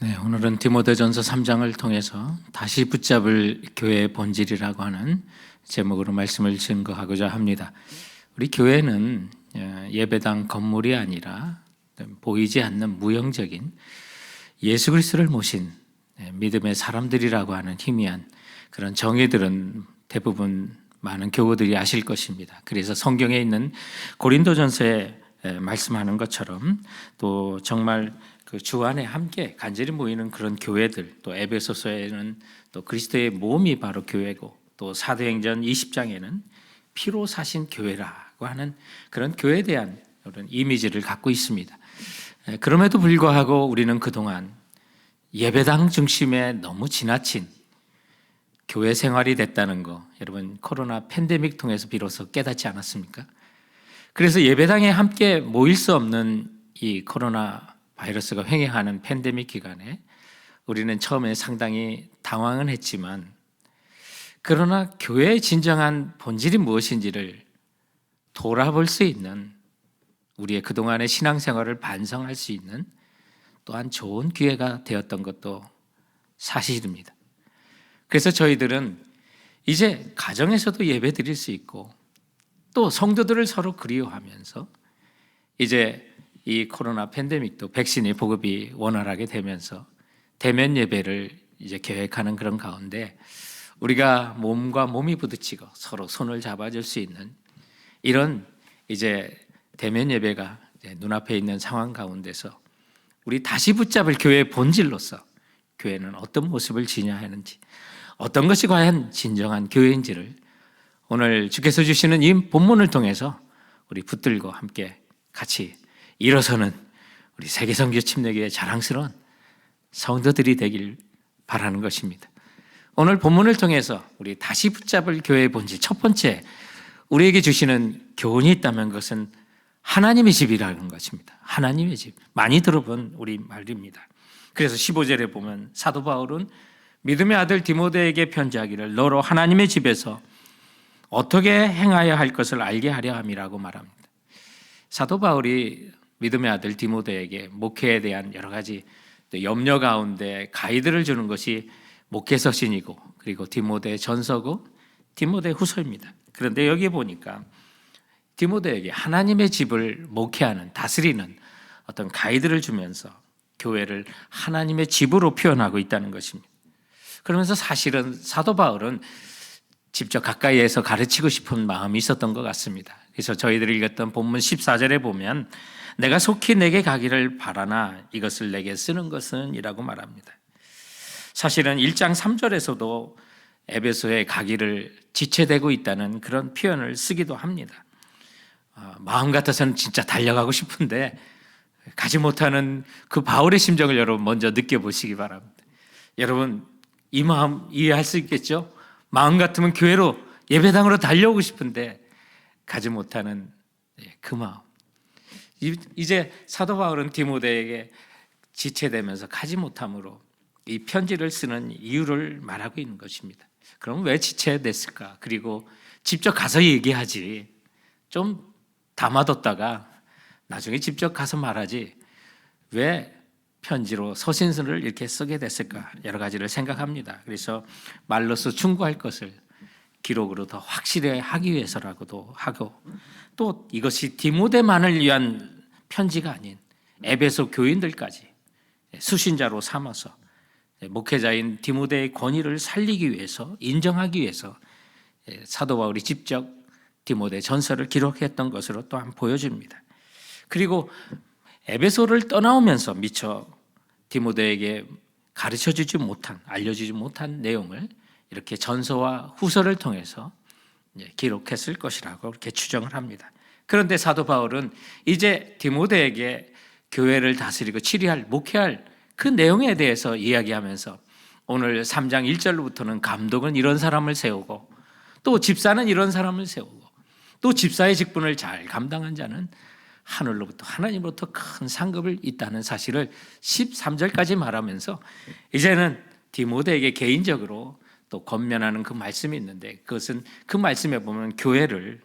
네, 오늘은 디모데전서 3장을 통해서 다시 붙잡을 교회의 본질이라고 하는 제목으로 말씀을 증거하고자 합니다. 우리 교회는 예배당 건물이 아니라 보이지 않는 무형적인 예수 그리스도를 모신 믿음의 사람들이라고 하는 희미한 그런 정의들은 대부분 많은 교우들이 아실 것입니다. 그래서 성경에 있는 고린도전서에 말씀하는 것처럼 또 정말 그 주 안에 함께 간절히 모이는 그런 교회들, 또 에베소서에는 또 그리스도의 몸이 바로 교회고, 또 사도행전 20장에는 피로 사신 교회라고 하는 그런 교회에 대한 그런 이미지를 갖고 있습니다. 그럼에도 불구하고 우리는 그동안 예배당 중심에 너무 지나친 교회 생활이 됐다는 거, 여러분 코로나 팬데믹 통해서 비로소 깨닫지 않았습니까? 그래서 예배당에 함께 모일 수 없는 이 코로나 바이러스가 횡행하는 팬데믹 기간에 우리는 처음에 상당히 당황은 했지만, 그러나 교회의 진정한 본질이 무엇인지를 돌아볼 수 있는, 우리의 그동안의 신앙생활을 반성할 수 있는 또한 좋은 기회가 되었던 것도 사실입니다. 그래서 저희들은 이제 가정에서도 예배 드릴 수 있고, 또 성도들을 서로 그리워하면서 이제 이 코로나 팬데믹도 백신이 보급이 원활하게 되면서 대면 예배를 이제 계획하는 그런 가운데, 우리가 몸과 몸이 부딪히고 서로 손을 잡아줄 수 있는 이런 이제 대면 예배가 이제 눈앞에 있는 상황 가운데서 우리 다시 붙잡을 교회의 본질로서 교회는 어떤 모습을 지녀야 하는지, 어떤 것이 과연 진정한 교회인지를 오늘 주께서 주시는 이 본문을 통해서 우리 붙들고 함께 같이 일어서는 우리 세계선교 침례교회의 자랑스러운 성도들이 되길 바라는 것입니다. 오늘 본문을 통해서 우리 다시 붙잡을 교회의 본질, 첫 번째 우리에게 주시는 교훈이 있다면 그것은 하나님의 집이라는 것입니다. 하나님의 집, 많이 들어본 우리 말입니다. 그래서 15절에 보면 사도 바울은 믿음의 아들 디모데에게 편지하기를 너로 하나님의 집에서 어떻게 행하여야 할 것을 알게 하려 함이라고 말합니다. 사도 바울이 믿음의 아들 디모데에게 목회에 대한 여러 가지 염려 가운데 가이드를 주는 것이 목회서신이고, 그리고 디모데 전서고 디모데 후서입니다. 그런데 여기 보니까 디모데에게 하나님의 집을 목회하는, 다스리는 어떤 가이드를 주면서 교회를 하나님의 집으로 표현하고 있다는 것입니다. 그러면서 사실은 사도 바울은 직접 가까이에서 가르치고 싶은 마음이 있었던 것 같습니다. 그래서 저희들이 읽었던 본문 14절에 보면 내가 속히 내게 가기를 바라나 이것을 내게 쓰는 것은 이라고 말합니다. 사실은 1장 3절에서도 에베소에 가기를 지체되고 있다는 그런 표현을 쓰기도 합니다. 마음 같아서는 진짜 달려가고 싶은데 가지 못하는 그 바울의 심정을 여러분 먼저 느껴보시기 바랍니다. 여러분 이 마음 이해할 수 있겠죠? 마음 같으면 교회로, 예배당으로 달려오고 싶은데 가지 못하는 그 마음. 이제 사도 바울은 디모데에게 지체되면서 가지 못함으로 이 편지를 쓰는 이유를 말하고 있는 것입니다. 그럼 왜 지체됐을까? 그리고 직접 가서 얘기하지, 좀 담아뒀다가 나중에 직접 가서 말하지 왜 편지로 서신서를 이렇게 쓰게 됐을까? 여러 가지를 생각합니다. 그래서 말로써 충고할 것을 기록으로 더 확실히 하기 위해서라고도 하고, 또 이것이 디모데만을 위한 편지가 아닌 에베소 교인들까지 수신자로 삼아서 목회자인 디모데의 권위를 살리기 위해서, 인정하기 위해서 사도 바울이 직접 디모데 전서를 기록했던 것으로 또한 보여집니다. 그리고 에베소를 떠나오면서 미처 디모데에게 가르쳐주지 못한, 알려주지 못한 내용을 이렇게 전서와 후서를 통해서 기록했을 것이라고 그렇게 추정을 합니다. 그런데 사도 바울은 이제 디모데에게 교회를 다스리고 치리할, 목회할 그 내용에 대해서 이야기하면서 오늘 3장 1절로부터는 감독은 이런 사람을 세우고, 또 집사는 이런 사람을 세우고, 또 집사의 직분을 잘 감당한 자는 하늘로부터, 하나님으로부터 큰 상급을 있다는 사실을 13절까지 말하면서 이제는 디모데에게 개인적으로 또 권면하는 그 말씀이 있는데, 그것은 그 말씀에 보면 교회를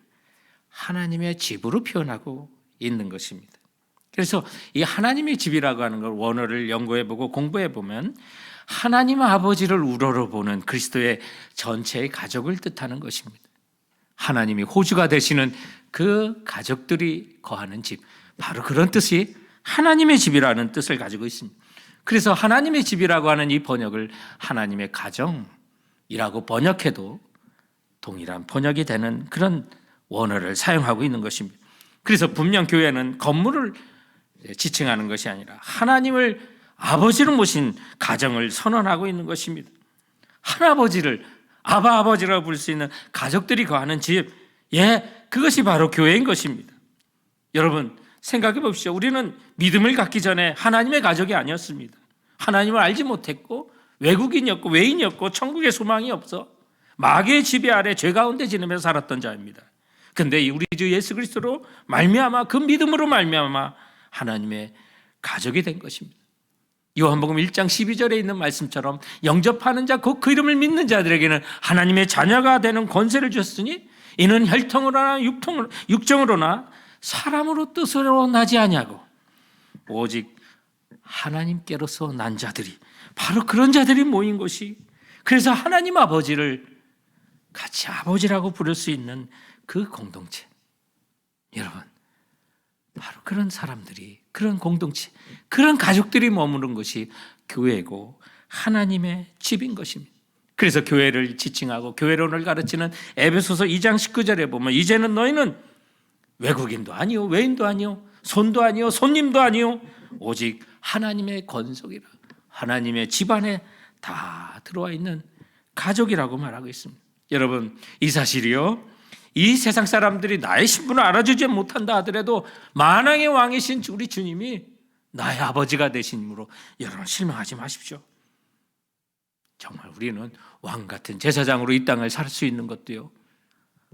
하나님의 집으로 표현하고 있는 것입니다. 그래서 이 하나님의 집이라고 하는 걸 원어를 연구해보고 공부해보면 하나님 아버지를 우러러보는 그리스도의 전체의 가족을 뜻하는 것입니다. 하나님이 호주가 되시는 그 가족들이 거하는 집, 바로 그런 뜻이 하나님의 집이라는 뜻을 가지고 있습니다. 그래서 하나님의 집이라고 하는 이 번역을 하나님의 가정이라고 번역해도 동일한 번역이 되는 그런 원어를 사용하고 있는 것입니다. 그래서 분명 교회는 건물을 지칭하는 것이 아니라 하나님을 아버지로 모신 가정을 선언하고 있는 것입니다. 할아버지를 아버지라고 부를 수 있는 가족들이 거하는 집, 그것이 바로 교회인 것입니다. 여러분 생각해 봅시오. 우리는 믿음을 갖기 전에 하나님의 가족이 아니었습니다. 하나님을 알지 못했고 외국인이었고 외인이었고 천국의 소망이 없어 마귀의 지배 아래 죄 가운데 지내며 살았던 자입니다. 그런데 우리 주 예수 그리스도로 말미암아 그 믿음으로 말미암아 하나님의 가족이 된 것입니다. 요한복음 1장 12절에 있는 말씀처럼 영접하는 자 곧 그 이름을 믿는 자들에게는 하나님의 자녀가 되는 권세를 주셨으니 이는 혈통으로나 육정으로나 사람으로 뜻으로 나지 아니하고 오직 하나님께로서 난 자들이, 바로 그런 자들이 모인 곳이, 그래서 하나님 아버지를 같이 아버지라고 부를 수 있는 그 공동체, 여러분 바로 그런 사람들이, 그런 공동체, 그런 가족들이 머무는 것이 교회고 하나님의 집인 것입니다. 그래서 교회를 지칭하고 교회론을 가르치는 에베소서 2장 19절에 보면 이제는 너희는 외국인도 아니요 외인도 아니요 손도 아니요 손님도 아니요 오직 하나님의 권속이라, 하나님의 집안에 다 들어와 있는 가족이라고 말하고 있습니다. 여러분 이 사실이요, 이 세상 사람들이 나의 신분을 알아주지 못한다 하더라도 만왕의 왕이신 우리 주님이 나의 아버지가 되심으로 여러분 실망하지 마십시오. 정말 우리는 왕 같은 제사장으로 이 땅을 살 수 있는 것도요,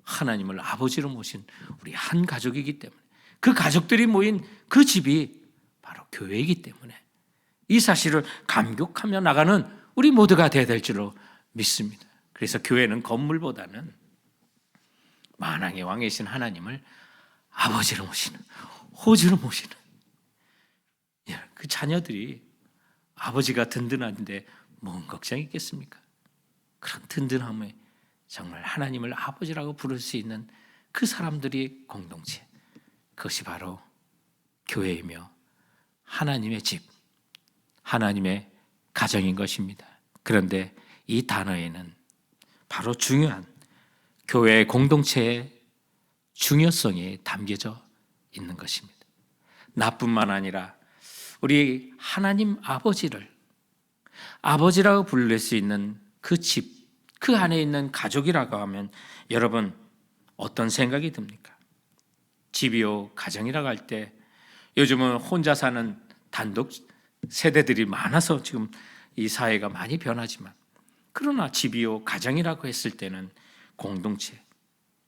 하나님을 아버지로 모신 우리 한 가족이기 때문에, 그 가족들이 모인 그 집이 바로 교회이기 때문에 이 사실을 감격하며 나가는 우리 모두가 되어야 될 줄로 믿습니다. 그래서 교회는 건물보다는 만왕의 왕이신 하나님을 아버지로 모시는, 호주로 모시는, 그 자녀들이 아버지가 든든한데 뭔 걱정이 있겠습니까? 그런 든든함에 정말 하나님을 아버지라고 부를 수 있는 그 사람들이 공동체, 그것이 바로 교회이며 하나님의 집, 하나님의 가정인 것입니다. 그런데 이 단어에는 바로 중요한 교회의 공동체의 중요성이 담겨져 있는 것입니다. 나뿐만 아니라 우리 하나님 아버지를 아버지라고 부를 수 있는 그 집, 그 안에 있는 가족이라고 하면 여러분 어떤 생각이 듭니까? 집이요 가정이라고 할 때 요즘은 혼자 사는 단독 세대들이 많아서 지금 이 사회가 많이 변하지만, 그러나 집이요 가정이라고 했을 때는 공동체,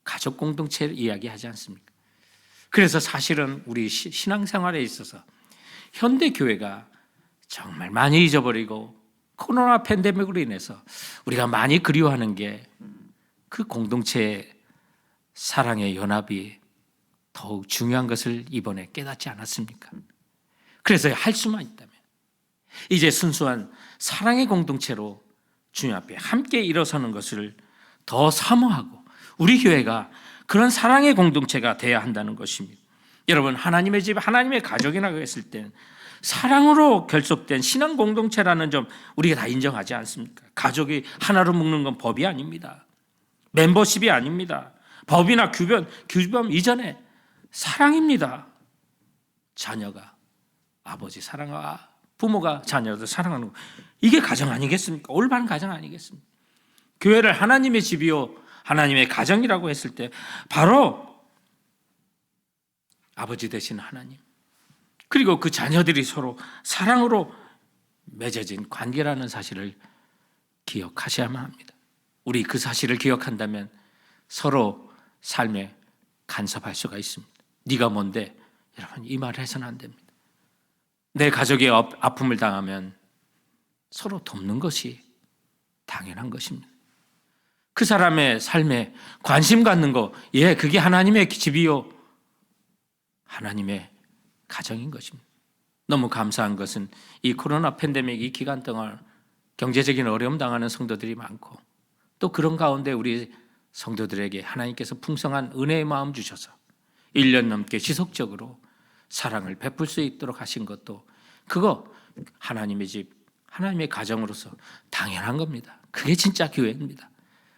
가족 공동체를 이야기하지 않습니까? 그래서 사실은 우리 신앙생활에 있어서 현대교회가 정말 많이 잊어버리고 코로나 팬데믹으로 인해서 우리가 많이 그리워하는 게 그 공동체의 사랑의 연합이 더욱 중요한 것을 이번에 깨닫지 않았습니까? 그래서 할 수만 있다면 이제 순수한 사랑의 공동체로 주님 앞에 함께 일어서는 것을 더 사모하고 우리 교회가 그런 사랑의 공동체가 되어야 한다는 것입니다. 여러분 하나님의 집, 하나님의 가족이라고 했을 때는 사랑으로 결속된 신앙 공동체라는 점 우리가 다 인정하지 않습니까? 가족이 하나로 묶는 건 법이 아닙니다. 멤버십이 아닙니다. 법이나 규범 이전에 사랑입니다. 자녀가 아버지 사랑하고 부모가 자녀를 사랑하는 거, 이게 가정 아니겠습니까? 올바른 가정 아니겠습니까? 교회를 하나님의 집이요 하나님의 가정이라고 했을 때 바로 아버지 되신 하나님, 그리고 그 자녀들이 서로 사랑으로 맺어진 관계라는 사실을 기억하셔야만 합니다. 우리 그 사실을 기억한다면 서로 삶에 간섭할 수가 있습니다. 네가 뭔데? 여러분 이 말을 해서는 안 됩니다. 내 가족이 아픔을 당하면 서로 돕는 것이 당연한 것입니다. 그 사람의 삶에 관심 갖는 거, 그게 하나님의 집이요 하나님의 가정인 것입니다. 너무 감사한 것은 이 코로나 팬데믹 이 기간 동안 경제적인 어려움 당하는 성도들이 많고, 또 그런 가운데 우리 성도들에게 하나님께서 풍성한 은혜의 마음 주셔서 1년 넘게 지속적으로 사랑을 베풀 수 있도록 하신 것도, 그거 하나님의 집, 하나님의 가정으로서 당연한 겁니다. 그게 진짜 교회입니다.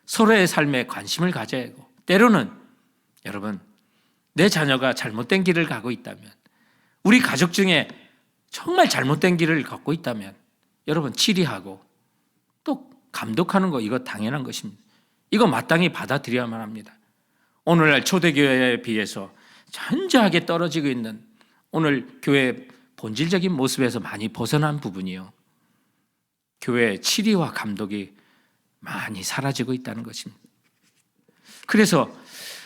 서로의 삶에 관심을 가져야 하고, 때로는 여러분, 내 자녀가 잘못된 길을 가고 있다면, 우리 가족 중에 정말 잘못된 길을 걷고 있다면 여러분 치리하고 또 감독하는 거, 이거 당연한 것입니다. 이거 마땅히 받아들여야만 합니다. 오늘날 초대교회에 비해서 현저하게 떨어지고 있는 오늘 교회의 본질적인 모습에서 많이 벗어난 부분이요, 교회의 치리와 감독이 많이 사라지고 있다는 것입니다. 그래서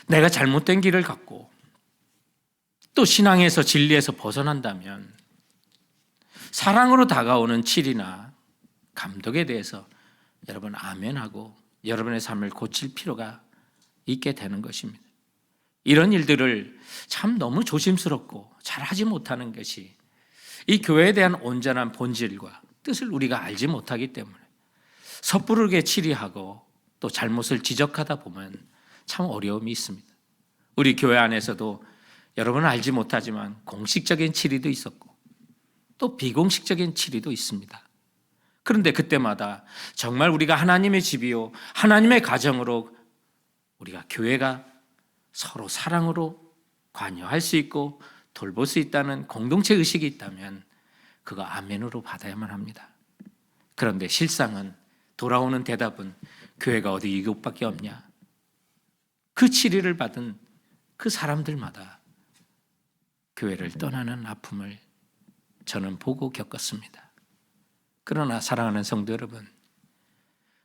내가 잘못된 길을 갖고 또 신앙에서 진리에서 벗어난다면 사랑으로 다가오는 치리나 감독에 대해서 여러분 아멘하고 여러분의 삶을 고칠 필요가 있게 되는 것입니다. 이런 일들을 참 너무 조심스럽고 잘하지 못하는 것이 이 교회에 대한 온전한 본질과 뜻을 우리가 알지 못하기 때문에 섣부르게 치리하고 또 잘못을 지적하다 보면 참 어려움이 있습니다. 우리 교회 안에서도 여러분은 알지 못하지만 공식적인 치리도 있었고 또 비공식적인 치리도 있습니다. 그런데 그때마다 정말 우리가 하나님의 집이요 하나님의 가정으로 우리가 교회가 서로 사랑으로 관여할 수 있고 돌볼 수 있다는 공동체 의식이 있다면 그거 아멘으로 받아야만 합니다. 그런데 실상은, 돌아오는 대답은 교회가 어디 이것밖에 없냐? 그 치리를 받은 그 사람들마다 교회를 떠나는 아픔을 저는 보고 겪었습니다. 그러나 사랑하는 성도 여러분,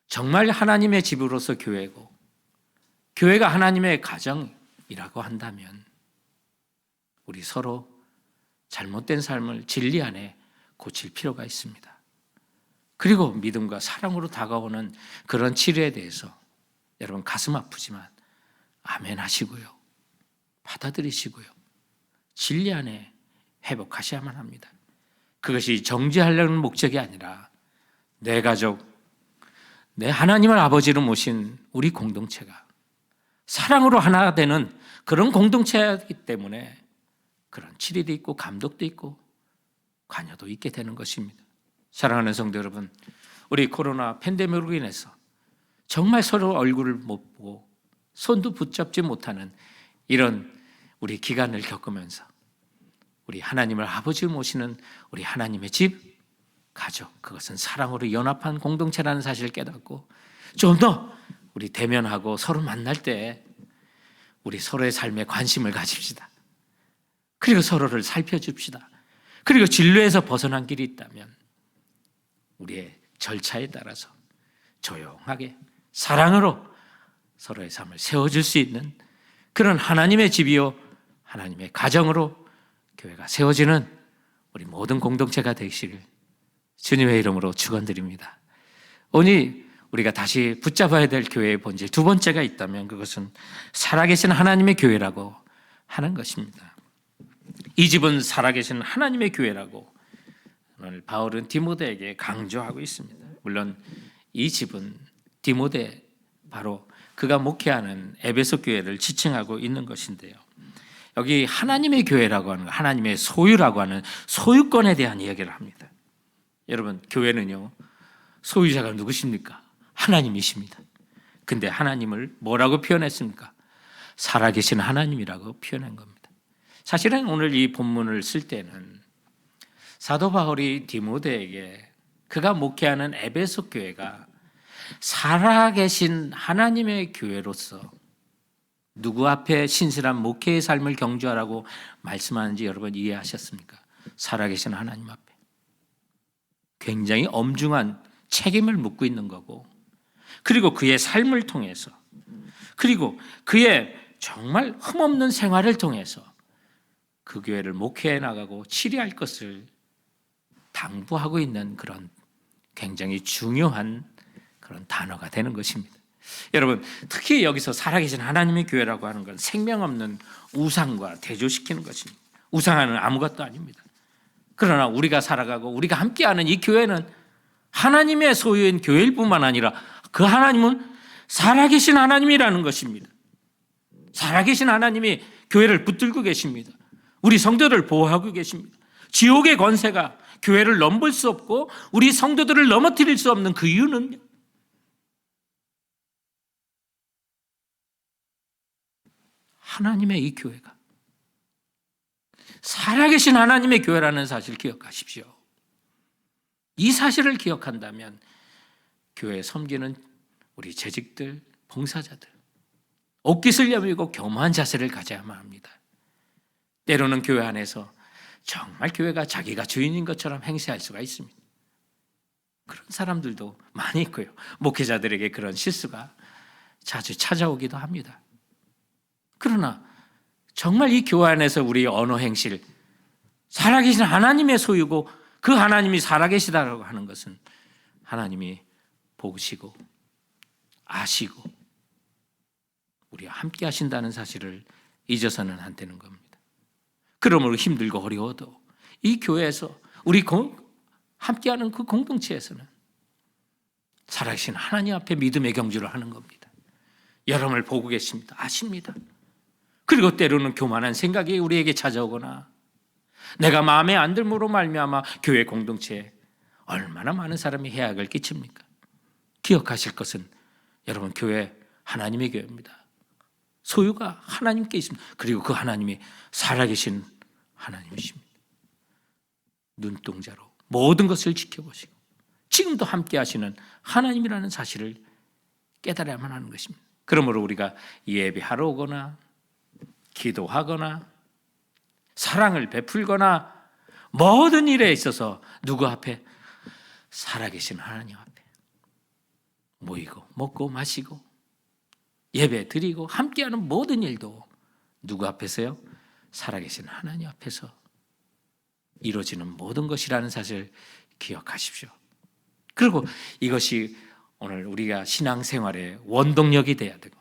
정말 하나님의 집으로서 교회고 교회가 하나님의 가정이라고 한다면 우리 서로 잘못된 삶을 진리 안에 고칠 필요가 있습니다. 그리고 믿음과 사랑으로 다가오는 그런 치료에 대해서 여러분 가슴 아프지만 아멘 하시고요, 받아들이시고요, 진리 안에 회복하셔야만 합니다. 그것이 정죄하려는 목적이 아니라 내 가족, 내 하나님을 아버지로 모신 우리 공동체가 사랑으로 하나 되는 그런 공동체이기 때문에 그런 치리도 있고 감독도 있고 관여도 있게 되는 것입니다. 사랑하는 성도 여러분, 우리 코로나 팬데믹으로 인해서 정말 서로 얼굴을 못 보고 손도 붙잡지 못하는 이런 우리 기간을 겪으면서 우리 하나님을 아버지로 모시는 우리 하나님의 집, 가족, 그것은 사랑으로 연합한 공동체라는 사실을 깨닫고 좀 더 우리 대면하고 서로 만날 때 우리 서로의 삶에 관심을 가집시다. 그리고 서로를 살펴줍시다. 그리고 진로에서 벗어난 길이 있다면 우리의 절차에 따라서 조용하게 사랑으로 서로의 삶을 세워줄 수 있는 그런 하나님의 집이요 하나님의 가정으로 교회가 세워지는 우리 모든 공동체가 되시길 주님의 이름으로 축원드립니다. 오늘 우리가 다시 붙잡아야 될 교회의 본질 두 번째가 있다면 그것은 살아계신 하나님의 교회라고 하는 것입니다. 이 집은 살아계신 하나님의 교회라고 오늘 바울은 디모데에게 강조하고 있습니다. 물론 이 집은 디모데, 바로 그가 목회하는 에베소 교회를 지칭하고 있는 것인데요, 여기 하나님의 교회라고 하는, 하나님의 소유라고 하는 소유권에 대한 이야기를 합니다. 여러분, 교회는요 소유자가 누구십니까? 하나님이십니다. 근데 하나님을 뭐라고 표현했습니까? 살아계신 하나님이라고 표현한 겁니다. 사실은 오늘 이 본문을 쓸 때는 사도 바울이 디모데에게 그가 목회하는 에베소 교회가 살아계신 하나님의 교회로서 누구 앞에 신실한 목회의 삶을 경주하라고 말씀하는지 여러분 이해하셨습니까? 살아계신 하나님 앞에 굉장히 엄중한 책임을 묻고 있는 거고, 그리고 그의 삶을 통해서, 그리고 그의 정말 흠없는 생활을 통해서 그 교회를 목회해 나가고 치리할 것을 당부하고 있는 그런 굉장히 중요한 그런 단어가 되는 것입니다. 여러분, 특히 여기서 살아계신 하나님의 교회라고 하는 건 생명 없는 우상과 대조시키는 것입니다. 우상하는 아무것도 아닙니다. 그러나 우리가 살아가고 우리가 함께하는 이 교회는 하나님의 소유인 교회일 뿐만 아니라 그 하나님은 살아계신 하나님이라는 것입니다. 살아계신 하나님이 교회를 붙들고 계십니다. 우리 성도들을 보호하고 계십니다. 지옥의 권세가 교회를 넘볼 수 없고 우리 성도들을 넘어뜨릴 수 없는 그 이유는 하나님의 이 교회가 살아계신 하나님의 교회라는 사실을 기억하십시오. 이 사실을 기억한다면 교회에 섬기는 우리 재직들, 봉사자들 옷깃을 여미고 교만한 자세를 가져야만 합니다. 때로는 교회 안에서 정말 교회가 자기가 주인인 것처럼 행세할 수가 있습니다. 그런 사람들도 많이 있고요. 목회자들에게 그런 실수가 자주 찾아오기도 합니다. 그러나 정말 이 교회 안에서 우리 언어 행실, 살아계신 하나님의 소유고 그 하나님이 살아계시다라고 하는 것은 하나님이 보시고 아시고 우리와 함께 하신다는 사실을 잊어서는 안 되는 겁니다. 그러므로 힘들고 어려워도 이 교회에서 우리 함께하는 그 공동체에서는 살아계신 하나님 앞에 믿음의 경주를 하는 겁니다. 여러분을 보고 계십니다. 아십니다. 그리고 때로는 교만한 생각이 우리에게 찾아오거나 내가 마음에 안 들므로 말미암아 교회 공동체에 얼마나 많은 사람이 해악을 끼칩니까? 기억하실 것은 여러분 교회 하나님의 교회입니다. 소유가 하나님께 있습니다. 그리고 그 하나님이 살아계신 하나님이십니다. 눈동자로 모든 것을 지켜보시고 지금도 함께 하시는 하나님이라는 사실을 깨달아야만 하는 것입니다. 그러므로 우리가 예배하러 오거나 기도하거나 사랑을 베풀거나 모든 일에 있어서 누구 앞에? 살아계신 하나님 앞에 모이고 먹고 마시고 예배 드리고 함께하는 모든 일도 누구 앞에서요? 살아계신 하나님 앞에서 이루어지는 모든 것이라는 사실을 기억하십시오. 그리고 이것이 오늘 우리가 신앙생활의 원동력이 돼야 되고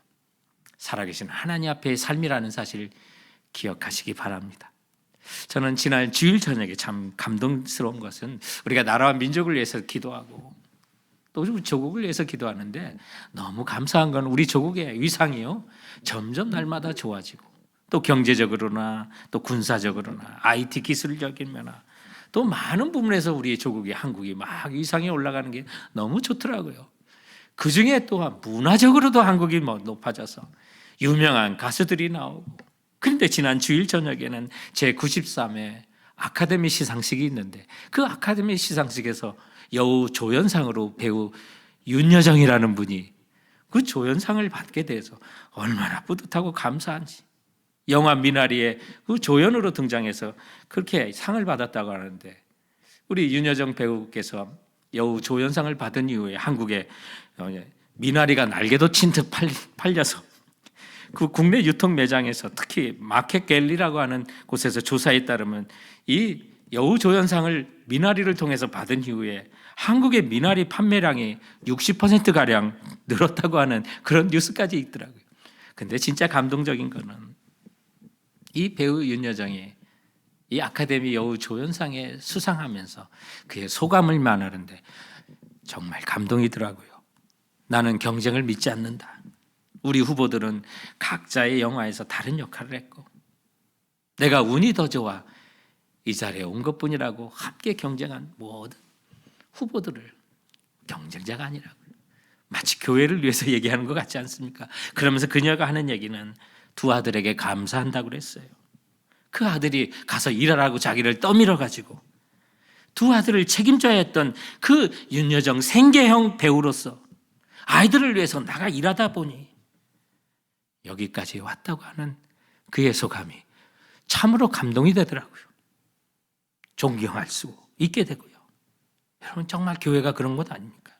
살아계신 하나님 앞의 삶이라는 사실을 기억하시기 바랍니다. 저는 지난 주일 저녁에 참 감동스러운 것은 우리가 나라와 민족을 위해서 기도하고 또 우리 조국을 위해서 기도하는데 너무 감사한 건 우리 조국의 위상이요 점점 날마다 좋아지고 또 경제적으로나 또 군사적으로나 IT 기술적인 면나 또 많은 부분에서 우리 조국이 한국이 막 위상이 올라가는 게 너무 좋더라고요. 그중에 또한 문화적으로도 한국이 높아져서 유명한 가수들이 나오고 그런데 지난 주일 저녁에는 제93회 아카데미 시상식이 있는데 그 아카데미 시상식에서 여우 조연상으로 배우 윤여정이라는 분이 그 조연상을 받게 돼서 얼마나 뿌듯하고 감사한지 영화 미나리에 그 조연으로 등장해서 그렇게 상을 받았다고 하는데 우리 윤여정 배우께서 여우 조연상을 받은 이후에 한국에 미나리가 날개도 친 듯 팔려서 그 국내 유통 매장에서 특히 마켓 갤리라고 하는 곳에서 조사에 따르면 이 여우 조연상을 미나리를 통해서 받은 이후에 한국의 미나리 판매량이 60%가량 늘었다고 하는 그런 뉴스까지 있더라고요. 근데 진짜 감동적인 거는 이 배우 윤여정이 이 아카데미 여우 조연상에 수상하면서 그의 소감을 말하는데 정말 감동이더라고요. 나는 경쟁을 믿지 않는다. 우리 후보들은 각자의 영화에서 다른 역할을 했고 내가 운이 더 좋아 이 자리에 온 것뿐이라고 함께 경쟁한 모든 후보들을 경쟁자가 아니라고요. 마치 교회를 위해서 얘기하는 것 같지 않습니까? 그러면서 그녀가 하는 얘기는 두 아들에게 감사한다고 그랬어요. 그 아들이 가서 일하라고 자기를 떠밀어 가지고 두 아들을 책임져야 했던 그 윤여정 생계형 배우로서 아이들을 위해서 나가 일하다 보니 여기까지 왔다고 하는 그의 소감이 참으로 감동이 되더라고요. 존경할 수 있게 되고요. 여러분 정말 교회가 그런 것 아닙니까?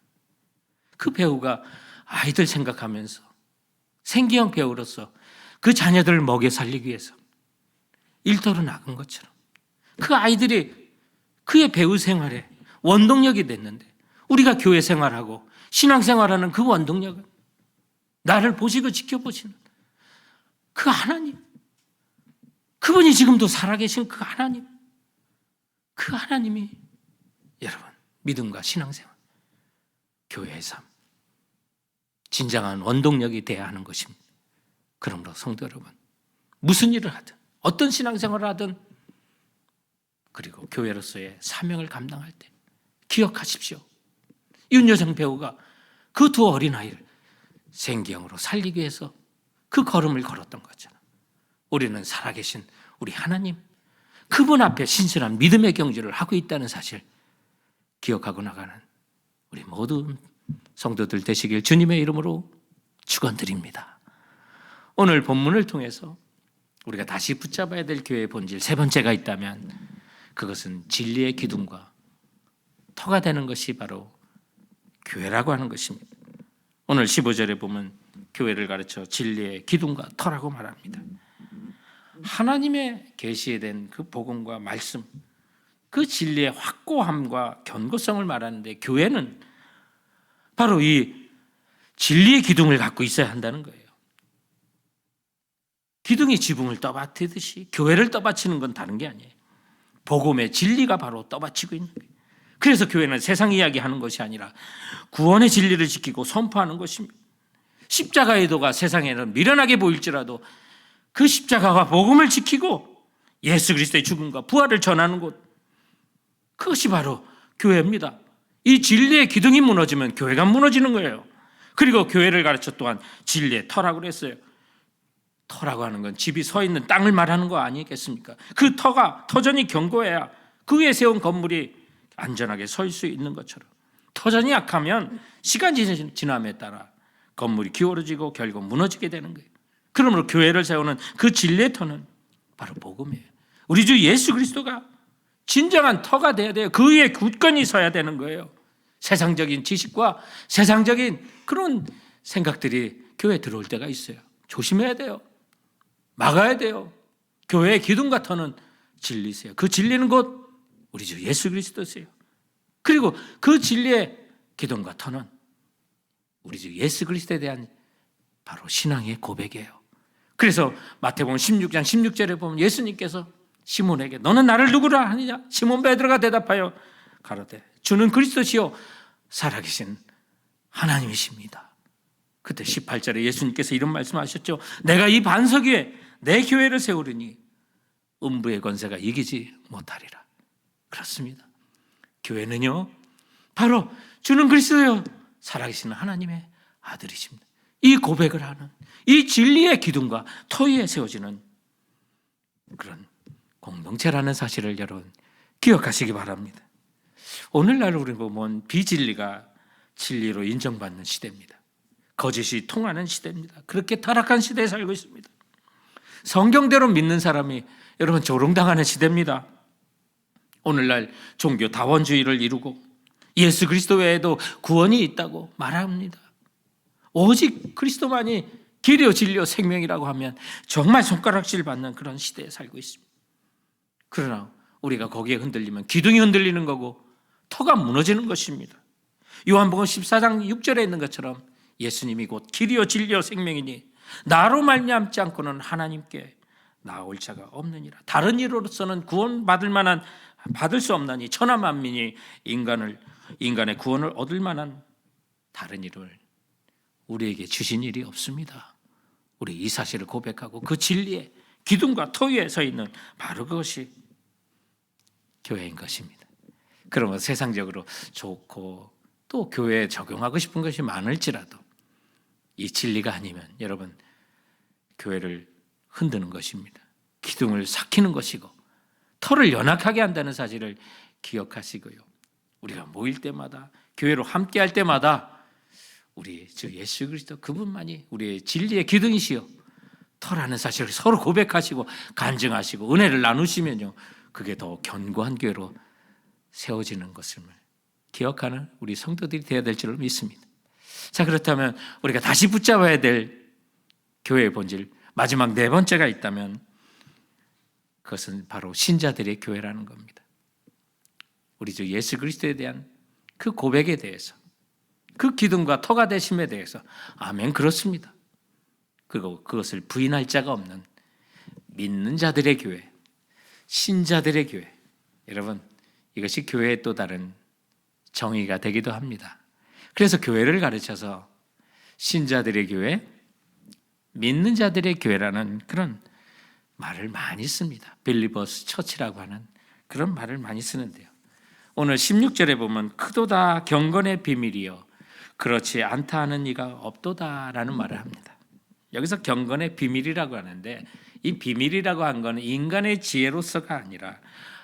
그 배우가 아이들 생각하면서 생계형 배우로서 그 자녀들을 먹여 살리기 위해서 일터로 나간 것처럼 그 아이들이 그의 배우 생활에 원동력이 됐는데 우리가 교회 생활하고 신앙생활하는 그 원동력은 나를 보시고 지켜보시는 그 하나님, 그분이 지금도 살아계신 그 하나님, 그 하나님이 여러분 믿음과 신앙생활, 교회의 삶, 진정한 원동력이 되어야 하는 것입니다. 그러므로 성도 여러분, 무슨 일을 하든 어떤 신앙생활을 하든 그리고 교회로서의 사명을 감당할 때 기억하십시오. 윤여정 배우가 그 두 어린아이를 생기형으로 살리기 위해서 그 걸음을 걸었던 것처럼 우리는 살아계신 우리 하나님, 그분 앞에 신실한 믿음의 경주를 하고 있다는 사실 기억하고 나가는 우리 모든 성도들 되시길 주님의 이름으로 축원드립니다. 오늘 본문을 통해서 우리가 다시 붙잡아야 될 교회의 본질 세 번째가 있다면 그것은 진리의 기둥과 터가 되는 것이 바로 교회라고 하는 것입니다. 오늘 15절에 보면 교회를 가르쳐 진리의 기둥과 터라고 말합니다. 하나님의 계시에 된 그 복음과 말씀, 그 진리의 확고함과 견고성을 말하는데 교회는 바로 이 진리의 기둥을 갖고 있어야 한다는 거예요. 기둥이 지붕을 떠받치듯이 교회를 떠받치는 건 다른 게 아니에요. 복음의 진리가 바로 떠받치고 있는 거예요. 그래서 교회는 세상 이야기하는 것이 아니라 구원의 진리를 지키고 선포하는 것입니다. 십자가의 도가 세상에는 미련하게 보일지라도 그 십자가와 복음을 지키고 예수 그리스도의 죽음과 부활을 전하는 곳, 그것이 바로 교회입니다. 이 진리의 기둥이 무너지면 교회가 무너지는 거예요. 그리고 교회를 가르쳐 또한 진리의 터라고 그랬어요. 터라고 하는 건 집이 서 있는 땅을 말하는 거 아니겠습니까? 그 터가 터전이 견고해야 그 위에 세운 건물이 안전하게 설 수 있는 것처럼 터전이 약하면 시간이 지남에 따라 건물이 기울어지고 결국 무너지게 되는 거예요. 그러므로 교회를 세우는 그 진리의 터는 바로 복음이에요. 우리 주 예수 그리스도가 진정한 터가 돼야 돼요. 그 위에 굳건히 서야 되는 거예요. 세상적인 지식과 세상적인 그런 생각들이 교회에 들어올 때가 있어요. 조심해야 돼요. 막아야 돼요. 교회의 기둥과 터는 진리세요. 그 진리는 곧 우리 주 예수 그리스도세요. 그리고 그 진리의 기둥과 터는 우리 주 예수 그리스도에 대한 바로 신앙의 고백이에요. 그래서 마태복음 16장 16절에 보면 예수님께서 시몬에게 너는 나를 누구라 하느냐? 시몬 베드로가 대답하여 가로되 주는 그리스도시요 살아계신 하나님이십니다. 그때 18절에 예수님께서 이런 말씀하셨죠. 내가 이 반석 위에 내 교회를 세우리니 음부의 권세가 이기지 못하리라. 그렇습니다. 교회는요 바로 주는 그리스도요 살아계신 하나님의 아들이십니다. 이 고백을 하는 이 진리의 기둥과 터 위에 세워지는 그런 공동체라는 사실을 여러분 기억하시기 바랍니다. 오늘날 우리 보면 비진리가 진리로 인정받는 시대입니다. 거짓이 통하는 시대입니다. 그렇게 타락한 시대에 살고 있습니다. 성경대로 믿는 사람이 여러분 조롱당하는 시대입니다. 오늘날 종교 다원주의를 이루고 예수 그리스도 외에도 구원이 있다고 말합니다. 오직 그리스도만이 길이요 진리요 생명이라고 하면 정말 손가락질 받는 그런 시대에 살고 있습니다. 그러나 우리가 거기에 흔들리면 기둥이 흔들리는 거고 터가 무너지는 것입니다. 요한복음 14장 6절에 있는 것처럼 예수님이 곧 길이요 진리요 생명이니 나로 말미암지 않고는 하나님께 나올 자가 없느니라. 다른 이로서는 구원받을 만한 받을 수 없나니 천하 만민이 인간의 구원을 얻을 만한 다른 일을 우리에게 주신 일이 없습니다. 우리 이 사실을 고백하고 그 진리의 기둥과 터 위에 서 있는 바로 그것이 교회인 것입니다. 그러면 세상적으로 좋고 또 교회에 적용하고 싶은 것이 많을지라도 이 진리가 아니면 여러분 교회를 흔드는 것입니다. 기둥을 삭히는 것이고 터를 연약하게 한다는 사실을 기억하시고요. 우리가 모일 때마다 교회로 함께할 때마다 우리 주 예수 그리스도 그분만이 우리의 진리의 기둥이시여 터라는 사실을 서로 고백하시고 간증하시고 은혜를 나누시면요 그게 더 견고한 교회로 세워지는 것을 기억하는 우리 성도들이 되어야 될 줄 믿습니다. 자, 그렇다면 우리가 다시 붙잡아야 될 교회의 본질 마지막 네 번째가 있다면 그것은 바로 신자들의 교회라는 겁니다. 우리 주 예수 그리스도에 대한 그 고백에 대해서 그 기둥과 터가 되심에 대해서 아멘 그렇습니다. 그리고 그것을 부인할 자가 없는 믿는 자들의 교회, 신자들의 교회. 여러분, 이것이 교회의 또 다른 정의가 되기도 합니다. 그래서 교회를 가르쳐서 신자들의 교회, 믿는 자들의 교회라는 그런 말을 많이 씁니다. 빌리버스 처치라고 하는 그런 말을 많이 쓰는데요. 오늘 16절에 보면 크도다 경건의 비밀이요 그렇지 않다 하는 이가 없도다라는 말을 합니다. 여기서 경건의 비밀이라고 하는데 이 비밀이라고 한 것은 인간의 지혜로서가 아니라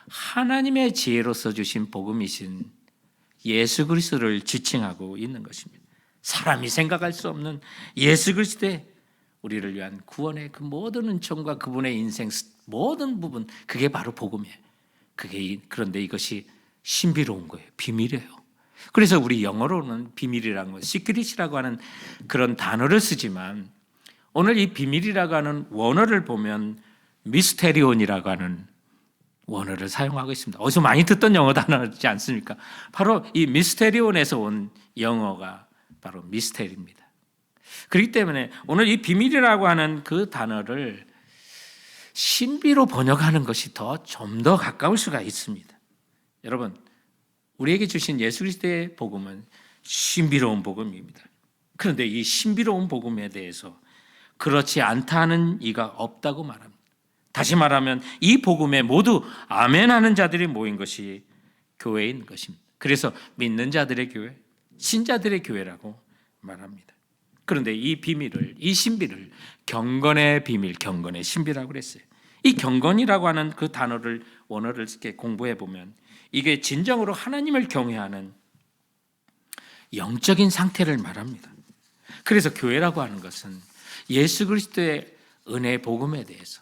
하나님의 지혜로서 주신 복음이신 예수 그리스도를 지칭하고 있는 것입니다. 사람이 생각할 수 없는 예수 그리스도의 우리를 위한 구원의 그 모든 은총과 그분의 인생 모든 부분, 그게 바로 복음이에요. 그런데 이것이 신비로운 거예요. 비밀이에요. 그래서 우리 영어로는 비밀이라는 거, 시크릿이라고 하는 그런 단어를 쓰지만 오늘 이 비밀이라고 하는 원어를 보면 미스테리온이라고 하는 원어를 사용하고 있습니다. 어디서 많이 듣던 영어 단어지 않습니까? 바로 이 미스테리온에서 온 영어가 바로 미스테리입니다. 그렇기 때문에 오늘 이 비밀이라고 하는 그 단어를 신비로 번역하는 것이 좀 더 가까울 수가 있습니다. 여러분, 우리에게 주신 예수 그리스도의 복음은 신비로운 복음입니다. 그런데 이 신비로운 복음에 대해서 그렇지 않다 하는 이가 없다고 말합니다. 다시 말하면 이 복음에 모두 아멘하는 자들이 모인 것이 교회인 것입니다. 그래서 믿는 자들의 교회, 신자들의 교회라고 말합니다. 그런데 이 비밀을, 이 신비를 경건의 비밀, 경건의 신비라고 그랬어요. 이 경건이라고 하는 그 단어를, 원어를 이렇게 공부해 보면 이게 진정으로 하나님을 경외하는 영적인 상태를 말합니다. 그래서 교회라고 하는 것은 예수 그리스도의 은혜의 복음에 대해서,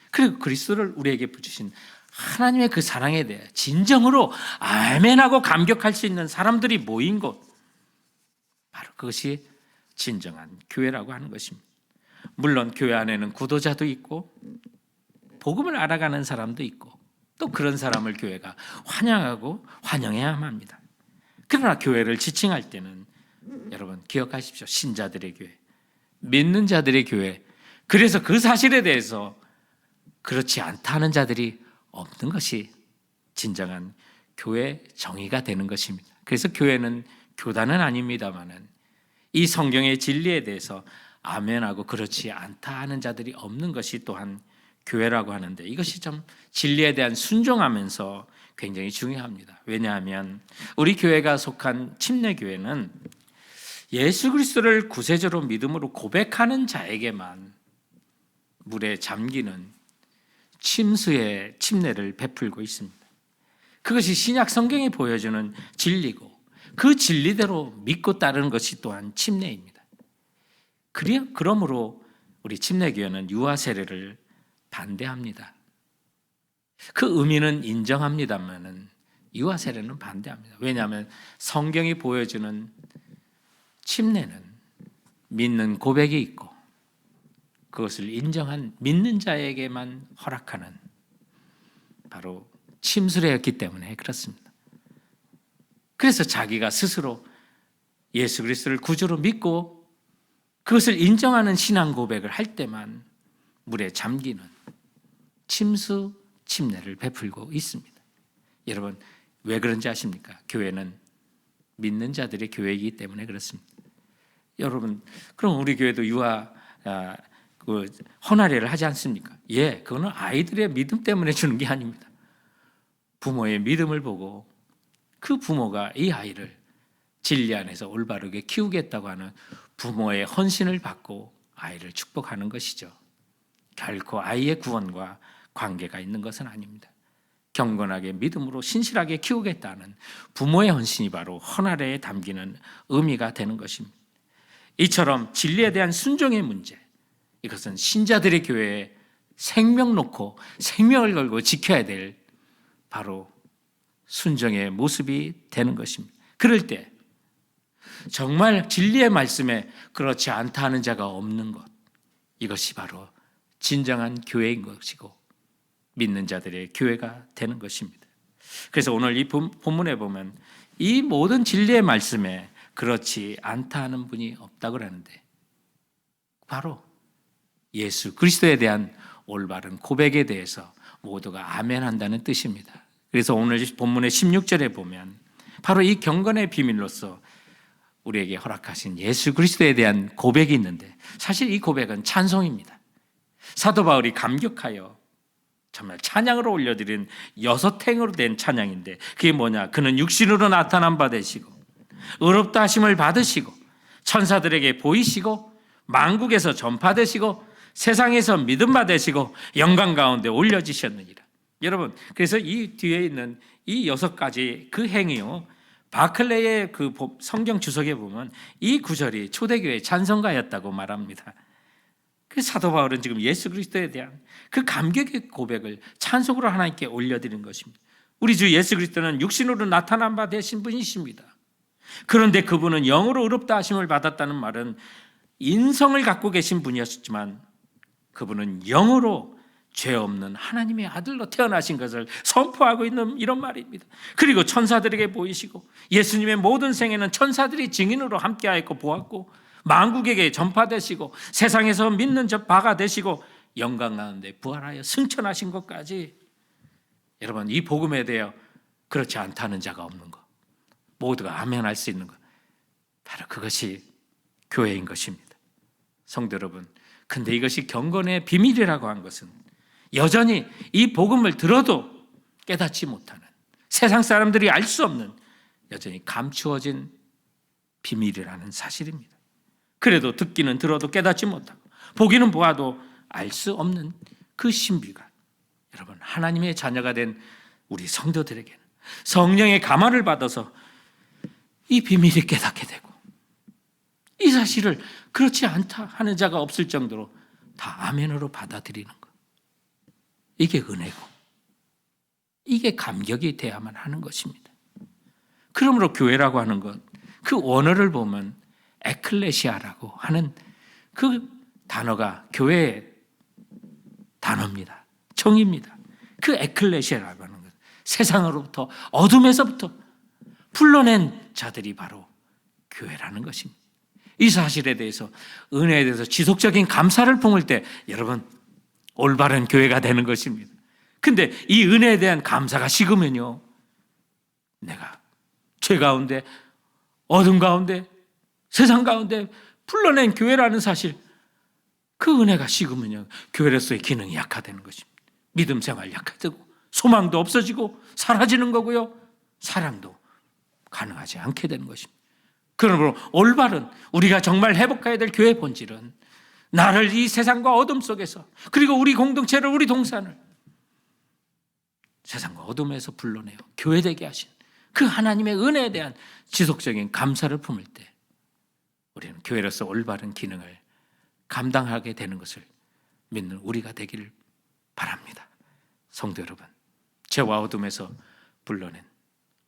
그리고 그리스도를 우리에게 주신 하나님의 그 사랑에 대해 진정으로 아멘하고 감격할 수 있는 사람들이 모인 곳, 바로 그것이 진정한 교회라고 하는 것입니다. 물론 교회 안에는 구도자도 있고 복음을 알아가는 사람도 있고 또 그런 사람을 교회가 환영하고 환영해야만 합니다. 그러나 교회를 지칭할 때는 여러분 기억하십시오. 신자들의 교회, 믿는 자들의 교회, 그래서 그 사실에 대해서 그렇지 않다는 자들이 없는 것이 진정한 교회 정의가 되는 것입니다. 그래서 교회는 교단은 아닙니다마는 이 성경의 진리에 대해서 아멘하고 그렇지 않다 하는 자들이 없는 것이 또한 교회라고 하는데, 이것이 좀 진리에 대한 순종하면서 굉장히 중요합니다. 왜냐하면 우리 교회가 속한 침례교회는 예수 그리스도를 구세주로 믿음으로 고백하는 자에게만 물에 잠기는 침수의 침례를 베풀고 있습니다. 그것이 신약 성경이 보여주는 진리고 그 진리대로 믿고 따르는 것이 또한 침례입니다. 그러므로 우리 침례교회는 유아 세례를 반대합니다. 그 의미는 인정합니다만은 유아 세례는 반대합니다. 왜냐하면 성경이 보여주는 침례는 믿는 고백이 있고 그것을 인정한 믿는 자에게만 허락하는 바로 침수례였기 때문에 그렇습니다. 그래서 자기가 스스로 예수 그리스도를 구주로 믿고 그것을 인정하는 신앙 고백을 할 때만 물에 잠기는 침수 침례를 베풀고 있습니다. 여러분 왜 그런지 아십니까? 교회는 믿는 자들의 교회이기 때문에 그렇습니다. 여러분 그럼 우리 교회도 유아 헌화례를 하지 않습니까? 예, 그거는 아이들의 믿음 때문에 주는 게 아닙니다. 부모의 믿음을 보고 그 부모가 이 아이를 진리 안에서 올바르게 키우겠다고 하는 부모의 헌신을 받고 아이를 축복하는 것이죠. 결코 아이의 구원과 관계가 있는 것은 아닙니다. 경건하게 믿음으로 신실하게 키우겠다는 부모의 헌신이 바로 헌화례에 담기는 의미가 되는 것입니다. 이처럼 진리에 대한 순종의 문제, 이것은 신자들의 교회에 생명 놓고 생명을 걸고 지켜야 될 바로 순종의 모습이 되는 것입니다. 그럴 때 정말 진리의 말씀에 그렇지 않다 하는 자가 없는 것, 이것이 바로 진정한 교회인 것이고 믿는 자들의 교회가 되는 것입니다. 그래서 오늘 이 본문에 보면 이 모든 진리의 말씀에 그렇지 않다 하는 분이 없다고 하는데 바로 예수 그리스도에 대한 올바른 고백에 대해서 모두가 아멘한다는 뜻입니다. 그래서 오늘 본문의 16절에 보면 바로 이 경건의 비밀로서 우리에게 허락하신 예수 그리스도에 대한 고백이 있는데, 사실 이 고백은 찬송입니다. 사도 바울이 감격하여 정말 찬양으로 올려드린 6행으로 된 찬양인데, 그게 뭐냐? 그는 육신으로 나타난 바 되시고 의롭다 하심을 받으시고 천사들에게 보이시고 만국에서 전파되시고 세상에서 믿음 받으시고 영광 가운데 올려지셨느니라. 여러분, 그래서 이 뒤에 있는 이 6가지 그 행위요, 바클레의 그 성경 주석에 보면 이 구절이 초대교회의 찬송가였다고 말합니다. 그 사도 바울은 지금 예수 그리스도에 대한 그 감격의 고백을 찬송으로 하나님께 올려드리는 것입니다. 우리 주 예수 그리스도는 육신으로 나타난 바 되신 분이십니다. 그런데 그분은 영으로 의롭다 하심을 받았다는 말은 인성을 갖고 계신 분이었지만, 그분은 영으로 죄 없는 하나님의 아들로 태어나신 것을 선포하고 있는 이런 말입니다. 그리고 천사들에게 보이시고 예수님의 모든 생애는 천사들이 증인으로 함께하였고 보았고 만국에게 전파되시고 세상에서 믿는 바가 되시고 영광 가운데 부활하여 승천하신 것까지, 여러분, 이 복음에 대하여 그렇지 않다는 자가 없는 것, 모두가 아멘할 수 있는 것, 바로 그것이 교회인 것입니다. 성도 여러분, 근데 이것이 경건의 비밀이라고 한 것은 여전히 이 복음을 들어도 깨닫지 못하는, 세상 사람들이 알 수 없는 여전히 감추어진 비밀이라는 사실입니다. 그래도 듣기는 들어도 깨닫지 못하고 보기는 보아도 알 수 없는 그 신비가, 여러분, 하나님의 자녀가 된 우리 성도들에게는 성령의 감화를 받아서 이 비밀이 깨닫게 되고, 이 사실을 그렇지 않다 하는 자가 없을 정도로 다 아멘으로 받아들이는 것, 이게 은혜고 이게 감격이 돼야만 하는 것입니다. 그러므로 교회라고 하는 것, 그 원어를 보면 에클레시아라고 하는 그 단어가 교회의 단어입니다. 정의입니다. 그 에클레시아라고 하는 것, 세상으로부터, 어둠에서부터 불러낸 자들이 바로 교회라는 것입니다. 이 사실에 대해서, 은혜에 대해서 지속적인 감사를 품을 때 여러분, 올바른 교회가 되는 것입니다. 근데 이 은혜에 대한 감사가 식으면요, 내가 죄 가운데, 어둠 가운데, 세상 가운데 불러낸 교회라는 사실, 그 은혜가 식으면요, 교회로서의 기능이 약화되는 것입니다. 믿음 생활 약화되고 소망도 없어지고 사라지는 거고요, 사랑도 가능하지 않게 되는 것입니다. 그러므로 올바른, 우리가 정말 회복해야 될 교회의 본질은 나를 이 세상과 어둠 속에서, 그리고 우리 공동체를, 우리 동산을 세상과 어둠에서 불러내어 교회되게 하신 그 하나님의 은혜에 대한 지속적인 감사를 품을 때 우리는 교회로서 올바른 기능을 감당하게 되는 것을 믿는 우리가 되기를 바랍니다. 성도 여러분, 죄와 어둠에서 불러낸,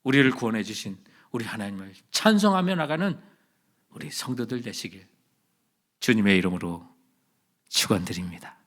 우리를 구원해 주신 우리 하나님을 찬송하며 나가는 우리 성도들 되시길 주님의 이름으로 축원드립니다.